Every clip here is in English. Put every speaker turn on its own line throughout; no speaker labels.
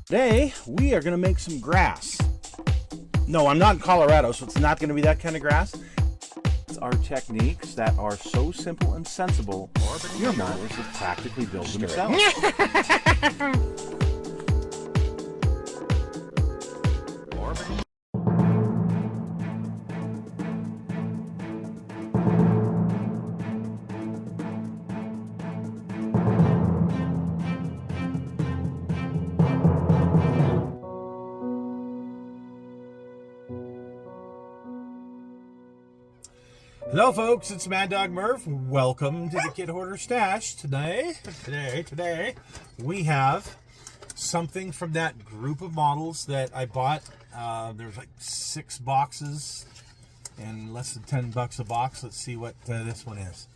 Today, we are going to make some grass. No, I'm not in Colorado, so it's not going to be that kind of grass. It's our techniques that are so simple and sensible, your mowers will practically build themselves. Hello folks, it's Mad Dog Murph. Welcome to the Kid Hoarder Stash. Today, we have something from that group of models that I bought. There's like 6 boxes and less than $10 a box. Let's see what this one is.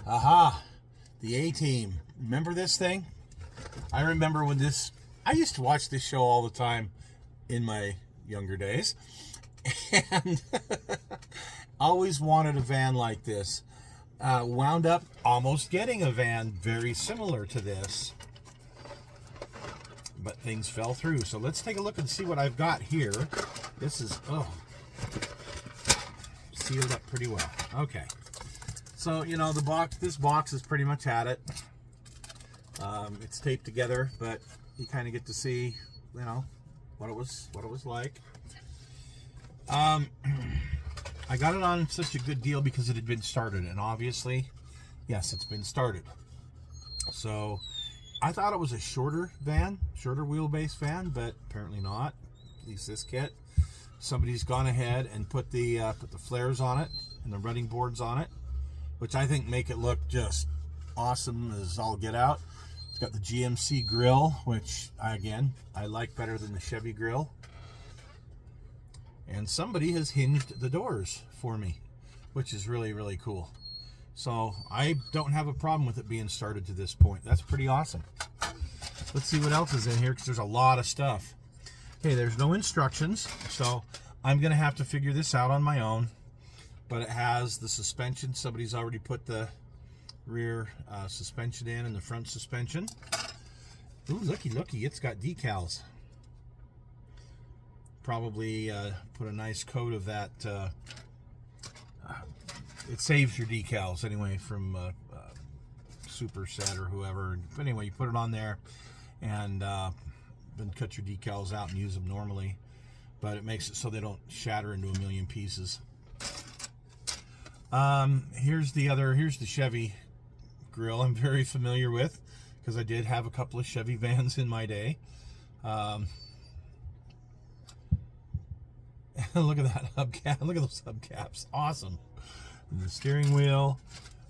Aha, the A-Team. Remember this thing? I remember when I used to watch this show all the time in my younger days. And always wanted a van like this. Wound up almost getting a van very similar to this, but things fell through. So let's take a look and see what I've got here. This is sealed up pretty well. Okay, so you know this box is pretty much at it. It's taped together, but you kind of get to see what it was like. I got it on such a good deal because it had been started, and obviously, yes, it's been started. So I thought it was a shorter wheelbase van, but apparently not. At least this kit. Somebody's gone ahead and put the flares on it and the running boards on it, which I think make it look just awesome as all get out. It's got the GMC grill, which I like better than the Chevy grill. And somebody has hinged the doors for me, which is really, really cool. So I don't have a problem with it being started to this point. That's pretty awesome. Let's see what else is in here, because there's a lot of stuff. Okay, there's no instructions, so I'm going to have to figure this out on my own. But it has the suspension. Somebody's already put the rear suspension in and the front suspension. Ooh, looky, it's got decals. Probably put a nice coat of that. It saves your decals anyway from Superset or whoever. But anyway, you put it on there and then cut your decals out and use them normally. But it makes it so they don't shatter into a million pieces. Here's the Chevy grill I'm very familiar with, because I did have a couple of Chevy vans in my day. Look at that hubcap. Look at those hubcaps. Awesome. And the steering wheel.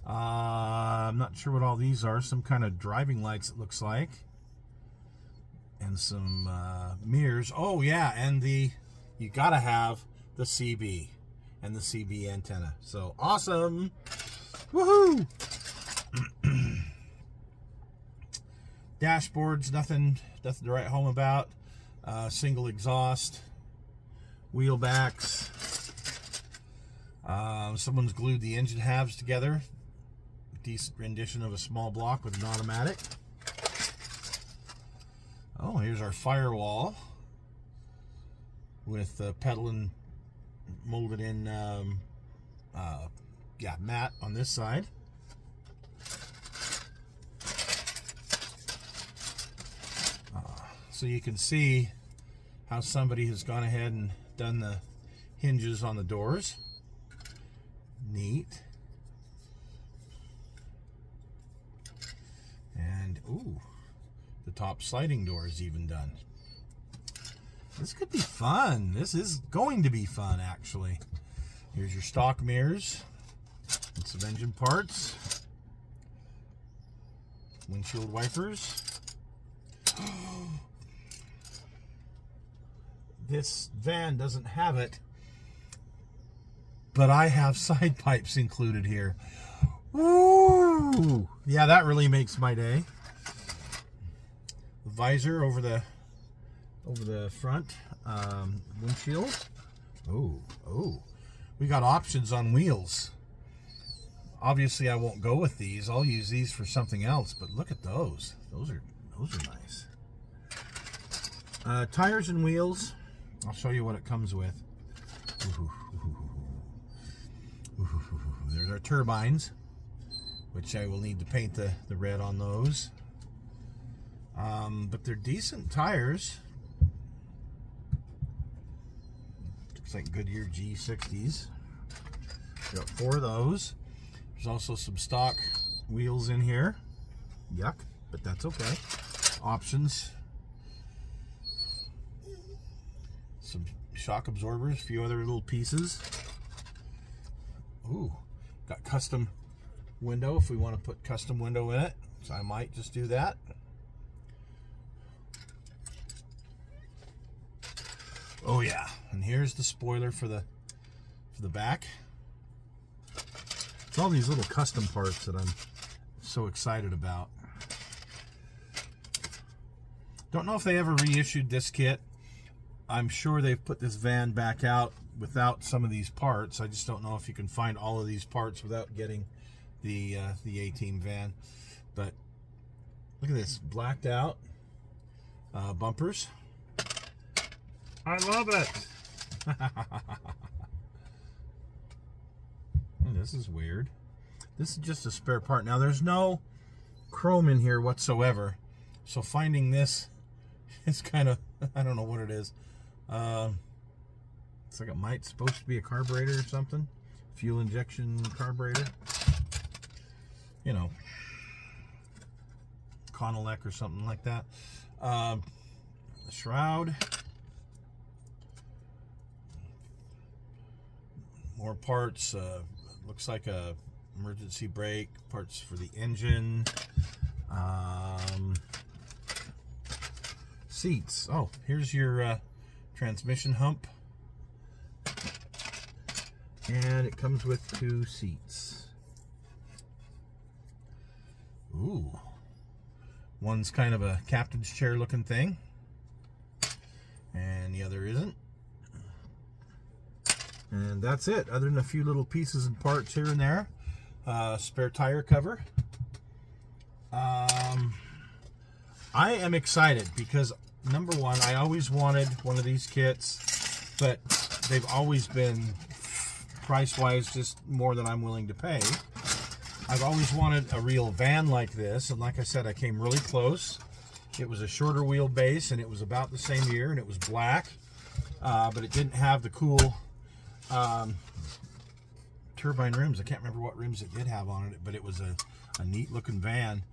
I'm not sure what all these are. Some kind of driving lights, it looks like. And some mirrors. Oh, yeah. And you got to have the CB and the CB antenna. So awesome. Woohoo. Dashboards, nothing to write home about. Single exhaust. Wheel backs. Someone's glued the engine halves together. Decent rendition of a small block with an automatic. Oh, here's our firewall with pedal and molded in mat on this side. So you can see how somebody has gone ahead and done the hinges on the doors. Neat. And the top sliding door is even done. This could be fun. This is going to be fun, actually. Here's your stock mirrors and some engine parts. Windshield wipers. This van doesn't have it, but I have side pipes included here. Woo! Yeah, that really makes my day. The visor over the front windshield. Oh, we got options on wheels. Obviously, I won't go with these. I'll use these for something else. But look at those. Those are nice. Tires and wheels. I'll show you what it comes with. There's our turbines, which I will need to paint the red on those. But they're decent tires. Looks like Goodyear G60s. Got 4 of those. There's also some stock wheels in here. Yuck, but that's okay. Options. Some shock absorbers, a few other little pieces. Ooh, got custom window if we want to put custom window in it. So I might just do that. Oh yeah, and here's the spoiler for the back. It's all these little custom parts that I'm so excited about. Don't know if they ever reissued this kit. I'm sure they've put this van back out without some of these parts. I just don't know if you can find all of these parts without getting the A-Team van. But look at this, blacked out bumpers. I love it. This is weird. This is just a spare part. Now there's no chrome in here whatsoever, so finding this is kind of, I don't know what it is. It's like it might supposed to be a carburetor or something. Fuel injection carburetor. You know, Conelec or something like that. The shroud. More parts. Looks like a emergency brake. Parts for the engine. Seats. Oh, here's your transmission hump. And it comes with 2 seats. Ooh. One's kind of a captain's chair looking thing. And the other isn't. And that's it, other than a few little pieces and parts here and there. Spare tire cover. I am excited because, number one, I always wanted one of these kits, but they've always been, price-wise, just more than I'm willing to pay. I've always wanted a real van like this, and like I said, I came really close. It was a shorter wheelbase, and it was about the same year, and it was black, but it didn't have the cool turbine rims. I can't remember what rims it did have on it, but it was a neat looking van,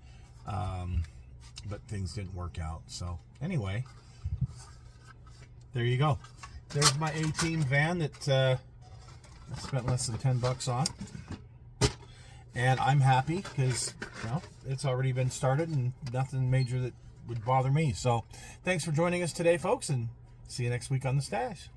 but things didn't work out. So anyway, there you go. There's my A-Team van that I spent less than $10 on, and I'm happy because, you know, it's already been started and nothing major that would bother me. So thanks for joining us today, folks, and see you next week on The Stash.